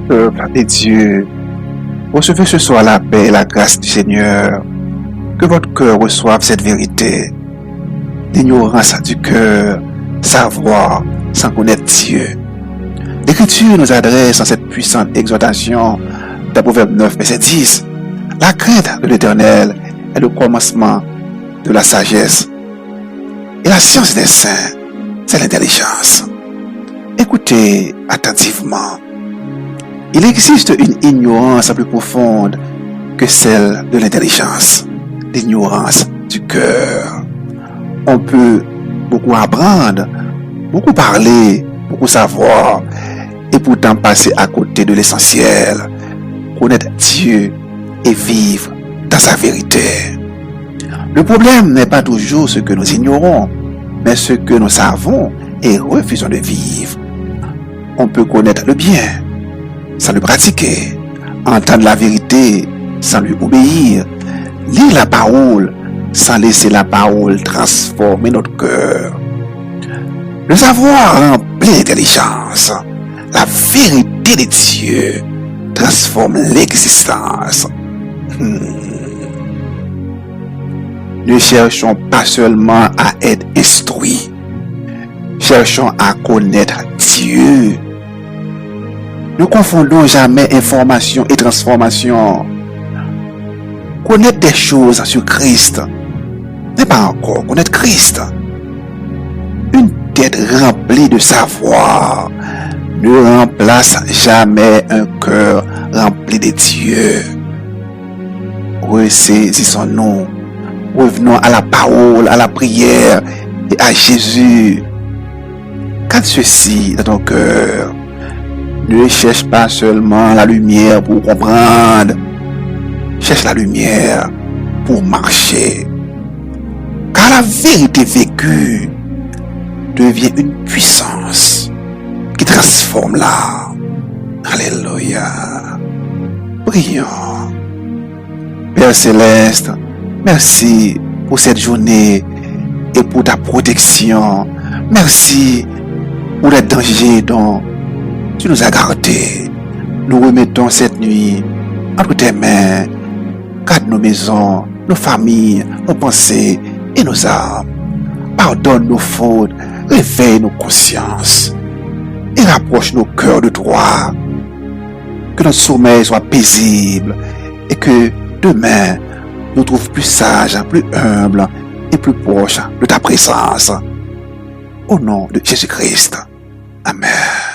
peuple et Dieu, recevez ce soir la paix et la grâce du Seigneur. Que votre cœur reçoive cette vérité. L'ignorance du cœur, savoir sans connaître Dieu. L'Écriture nous adresse en cette puissante exhortation de Proverbe 9, verset 10. La crainte de l'Éternel est le commencement de la sagesse. Et la science des saints, c'est l'intelligence. Écoutez attentivement. Il existe une ignorance plus profonde que celle de l'intelligence, l'ignorance du cœur. On peut beaucoup apprendre, beaucoup parler, beaucoup savoir, et pourtant passer à côté de l'essentiel, connaître Dieu et vivre dans sa vérité. Le problème n'est pas toujours ce que nous ignorons, mais ce que nous savons et refusons de vivre. On peut connaître le bien sans le pratiquer, entendre la vérité sans lui obéir, lire la parole sans laisser la parole transformer notre cœur. Le savoir remplit l'intelligence. La vérité de Dieu transforme l'existence. Ne cherchons pas seulement à être instruits, cherchons à connaître Dieu. Ne confondons jamais information et transformation. Connaître des choses sur Christ n'est pas encore connaître Christ. Une tête remplie de savoir ne remplace jamais un cœur rempli de Dieu. Ressaisissons-nous, revenons à la parole, à la prière et à Jésus. Quand ceci dans ton cœur, ne cherche pas seulement la lumière pour comprendre, cherche la lumière pour marcher. Car la vérité vécue devient une puissance qui transforme l'âme. Alléluia. Prions. Père Céleste, merci pour cette journée et pour ta protection. Merci pour les dangers dont tu nous as gardés. Nous remettons cette nuit entre tes mains. Garde nos maisons, nos familles, nos pensées et nos âmes. Pardonne nos fautes, réveille nos consciences et rapproche nos cœurs de toi. Que notre sommeil soit paisible et que demain nous trouve plus sages, plus humbles et plus proches de ta présence. Au nom de Jésus-Christ. Amen.